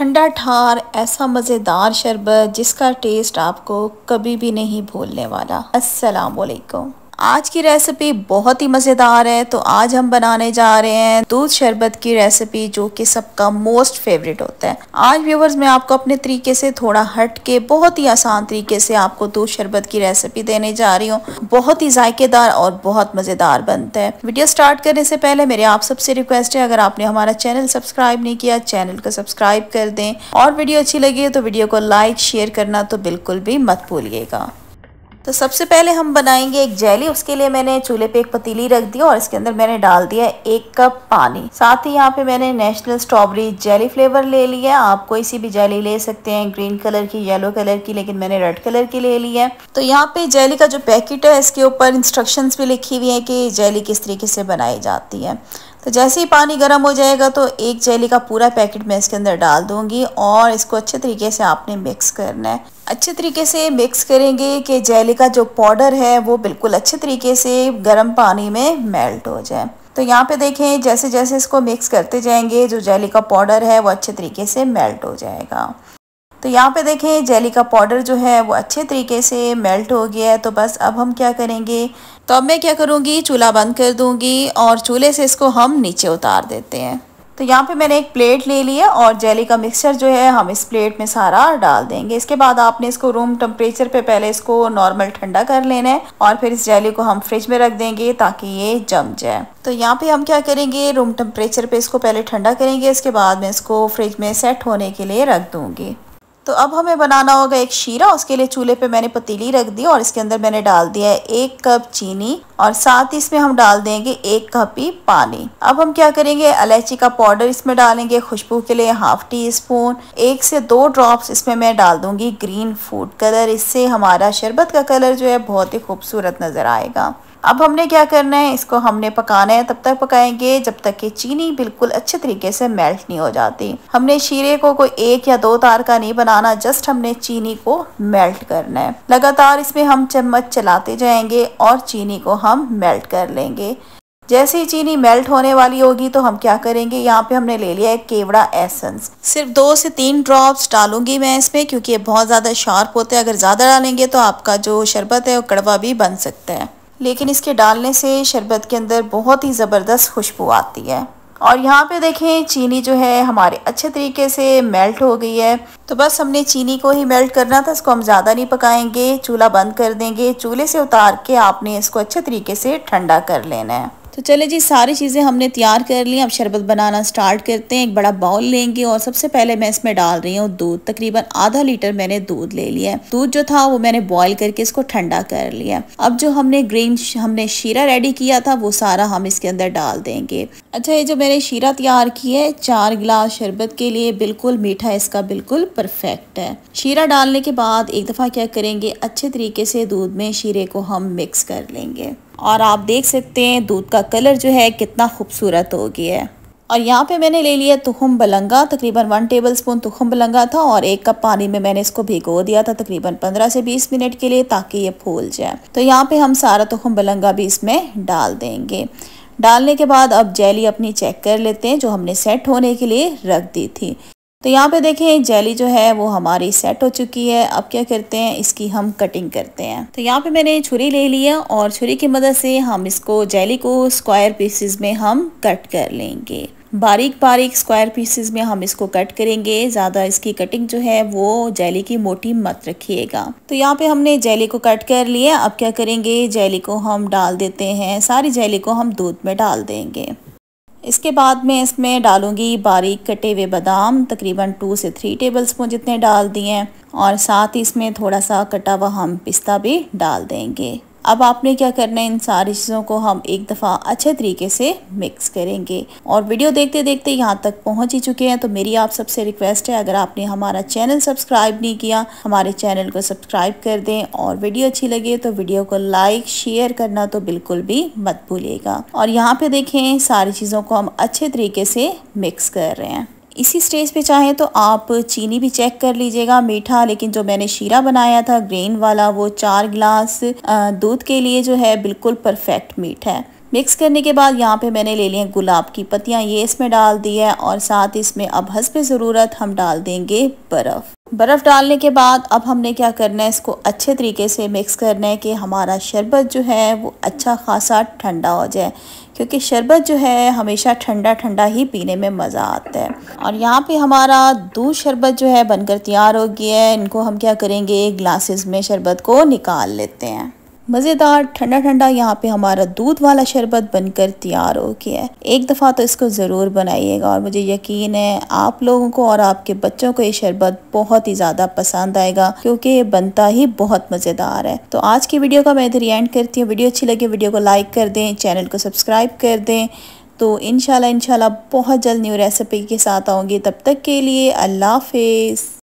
ठंडा ठार ऐसा मज़ेदार शरबत जिसका टेस्ट आपको कभी भी नहीं भूलने वाला। अस्सलाम वालेकुम। आज की रेसिपी बहुत ही मज़ेदार है। तो आज हम बनाने जा रहे हैं दूध शरबत की रेसिपी, जो कि सबका मोस्ट फेवरेट होता है। आज व्यूवर्स मैं आपको अपने तरीके से थोड़ा हट के बहुत ही आसान तरीके से आपको दूध शरबत की रेसिपी देने जा रही हूँ। बहुत ही जायकेदार और बहुत मज़ेदार बनता है। वीडियो स्टार्ट करने से पहले मेरे आप सबसे रिक्वेस्ट है, अगर आपने हमारा चैनल सब्सक्राइब नहीं किया, चैनल को सब्सक्राइब कर दें, और वीडियो अच्छी लगी तो वीडियो को लाइक शेयर करना तो बिल्कुल भी मत भूलिएगा। तो सबसे पहले हम बनाएंगे एक जेली। उसके लिए मैंने चूल्हे पे एक पतीली रख दी और इसके अंदर मैंने डाल दिया 1 कप पानी। साथ ही यहाँ पे मैंने नेशनल स्ट्रॉबेरी जेली फ्लेवर ले लिया। आप कोई सी भी जेली ले सकते हैं, ग्रीन कलर की, येलो कलर की, लेकिन मैंने रेड कलर की ले ली है। तो यहाँ पे जेली का जो पैकेट है इसके ऊपर इंस्ट्रक्शंस भी लिखी हुई है कि जेली किस तरीके से बनाई जाती है। तो जैसे ही पानी गर्म हो जाएगा तो एक जेली का पूरा पैकेट मैं इसके अंदर डाल दूंगी और इसको अच्छे तरीके से आपने मिक्स करना है। अच्छे तरीके से मिक्स करेंगे कि जेली का जो पाउडर है वो बिल्कुल अच्छे तरीके से गर्म पानी में मेल्ट हो जाए। तो यहाँ पे देखें, जैसे जैसे इसको मिक्स करते जाएंगे जो जेली का पाउडर है वो अच्छे तरीके से मेल्ट हो जाएगा। तो यहाँ पे देखें जेली का पाउडर जो है वो अच्छे तरीके से मेल्ट हो गया है। तो बस अब हम क्या करेंगे, तो अब मैं क्या करूँगी, चूल्हा बंद कर दूँगी और चूल्हे से इसको हम नीचे उतार देते हैं। तो यहाँ पे मैंने एक प्लेट ले लिया और जेली का मिक्सचर जो है हम इस प्लेट में सारा डाल देंगे। इसके बाद आपने इसको रूम टेम्परेचर पे पहले इसको नॉर्मल ठंडा कर लेना है और फिर इस जेली को हम फ्रिज में रख देंगे ताकि ये जम जाए। तो यहाँ पे हम क्या करेंगे, रूम टेम्परेचर पे इसको पहले ठंडा करेंगे, इसके बाद मैं इसको फ्रिज में सेट होने के लिए रख दूँगी। तो अब हमें बनाना होगा एक शीरा। उसके लिए चूल्हे पे मैंने पतीली रख दी और इसके अंदर मैंने डाल दिया है 1 कप चीनी और साथ ही इसमें हम डाल देंगे 1 कप ही पानी। अब हम क्या करेंगे, इलायची का पाउडर इसमें डालेंगे खुशबू के लिए ½ टीस्पून। 1 से 2 ड्रॉप्स इसमें मैं डाल दूंगी ग्रीन फूड कलर। इससे हमारा शरबत का कलर जो है बहुत ही खूबसूरत नजर आएगा। अब हमने क्या करना है, इसको हमने पकाना है। तब तक पकाएंगे जब तक कि चीनी बिल्कुल अच्छे तरीके से मेल्ट नहीं हो जाती। हमने शीरे को कोई 1 या 2 तार का नहीं बनाना, जस्ट हमने चीनी को मेल्ट करना है। लगातार इसमें हम चम्मच चलाते जाएंगे और चीनी को हम मेल्ट कर लेंगे। जैसे ही चीनी मेल्ट होने वाली होगी तो हम क्या करेंगे, यहाँ पे हमने ले लिया है केवड़ा एसेंस। सिर्फ 2 से 3 ड्रॉप्स डालूंगी मैं इसमें, क्योंकि ये बहुत ज़्यादा शार्प होते हैं। अगर ज़्यादा डालेंगे तो आपका जो शरबत है वो कड़वा भी बन सकता है, लेकिन इसके डालने से शरबत के अंदर बहुत ही ज़बरदस्त खुशबू आती है। और यहाँ पे देखें चीनी जो है हमारे अच्छे तरीके से मेल्ट हो गई है। तो बस हमने चीनी को ही मेल्ट करना था, इसको हम ज़्यादा नहीं पकाएंगे, चूल्हा बंद कर देंगे। चूल्हे से उतार के आपने इसको अच्छे तरीके से ठंडा कर लेना है। तो चले जी, सारी चीज़ें हमने तैयार कर ली। अब शरबत बनाना स्टार्ट करते हैं। एक बड़ा बाउल लेंगे और सबसे पहले मैं इसमें डाल रही हूँ दूध। तकरीबन ½ लीटर मैंने दूध ले लिया है। दूध जो था वो मैंने बॉईल करके इसको ठंडा कर लिया। अब जो हमने शीरा रेडी किया था वो सारा हम इसके अंदर डाल देंगे। अच्छा, ये जो मैंने शीरा तैयार किया है 4 गिलास शरबत के लिए, बिल्कुल मीठा इसका बिल्कुल परफेक्ट है। शीरा डालने के बाद एक दफ़ा क्या करेंगे, अच्छे तरीके से दूध में शीरे को हम मिक्स कर लेंगे। और आप देख सकते हैं दूध का कलर जो है कितना खूबसूरत हो गया है। और यहाँ पे मैंने ले लिया तुखम बलंगा, तकरीबन 1 टेबलस्पून तुखम बलंगा था और 1 कप पानी में मैंने इसको भिगो दिया था तकरीबन 15 से 20 मिनट के लिए, ताकि ये फूल जाए। तो यहाँ पे हम सारा तुखम बलंगा भी इसमें डाल देंगे। डालने के बाद अब जेली अपनी चेक कर लेते हैं जो हमने सेट होने के लिए रख दी थी। तो यहाँ पे देखें जेली जो है वो हमारी सेट हो चुकी है। अब क्या करते हैं, इसकी हम कटिंग करते हैं। तो यहाँ पे मैंने छुरी ले लिया और छुरी की मदद से हम इसको जेली को स्क्वायर पीसेस में हम कट कर लेंगे। बारीक बारीक स्क्वायर पीसेस में हम इसको कट करेंगे। ज़्यादा इसकी कटिंग जो है वो जेली की मोटी मत रखिएगा। तो यहाँ पे हमने जेली को कट कर लिया। अब क्या करेंगे, जेली को हम डाल देते हैं। सारी जेली को हम दूध में डाल देंगे। इसके बाद मैं इसमें डालूंगी बारीक कटे हुए बादाम, तकरीबन 2 से 3 टेबलस्पून जितने डाल दिए हैं, और साथ ही इसमें थोड़ा सा कटा हुआ हम पिस्ता भी डाल देंगे। अब आपने क्या करना है, इन सारी चीज़ों को हम एक दफ़ा अच्छे तरीके से मिक्स करेंगे। और वीडियो देखते देखते यहाँ तक पहुँच ही चुके हैं, तो मेरी आप सबसे रिक्वेस्ट है, अगर आपने हमारा चैनल सब्सक्राइब नहीं किया, हमारे चैनल को सब्सक्राइब कर दें, और वीडियो अच्छी लगे तो वीडियो को लाइक शेयर करना तो बिल्कुल भी मत भूलिएगा। और यहाँ पे देखें सारी चीज़ों को हम अच्छे तरीके से मिक्स कर रहे हैं। इसी स्टेज पे चाहें तो आप चीनी भी चेक कर लीजिएगा मीठा, लेकिन जो मैंने शीरा बनाया था ग्रीन वाला वो 4 गिलास दूध के लिए जो है बिल्कुल परफेक्ट मीठा है। मिक्स करने के बाद यहाँ पे मैंने ले लिए गुलाब की पत्तियाँ, ये इसमें डाल दी है और साथ इसमें अब हस्बे ज़रूरत हम डाल देंगे बर्फ़ डालने के बाद अब हमने क्या करना है, इसको अच्छे तरीके से मिक्स करना है कि हमारा शरबत जो है वो अच्छा खासा ठंडा हो जाए, क्योंकि शरबत जो है हमेशा ठंडा ठंडा ही पीने में मज़ा आता है। और यहाँ पे हमारा दूध शरबत जो है बनकर तैयार हो गया है। इनको हम क्या करेंगे, ग्लासेस में शरबत को निकाल लेते हैं। मज़ेदार ठंडा ठंडा यहाँ पे हमारा दूध वाला शरबत बनकर तैयार हो गया है। एक दफ़ा तो इसको ज़रूर बनाइएगा और मुझे यकीन है आप लोगों को और आपके बच्चों को ये शरबत बहुत ही ज़्यादा पसंद आएगा, क्योंकि ये बनता ही बहुत मज़ेदार है। तो आज की वीडियो का मैं इधर एंड करती हूँ। वीडियो अच्छी लगी वीडियो को लाइक कर दें, चैनल को सब्सक्राइब कर दें। तो इंशाल्लाह बहुत जल्द न्यू रेसिपी के साथ आऊँगी। तब तक के लिए अल्लाह हाफिज़।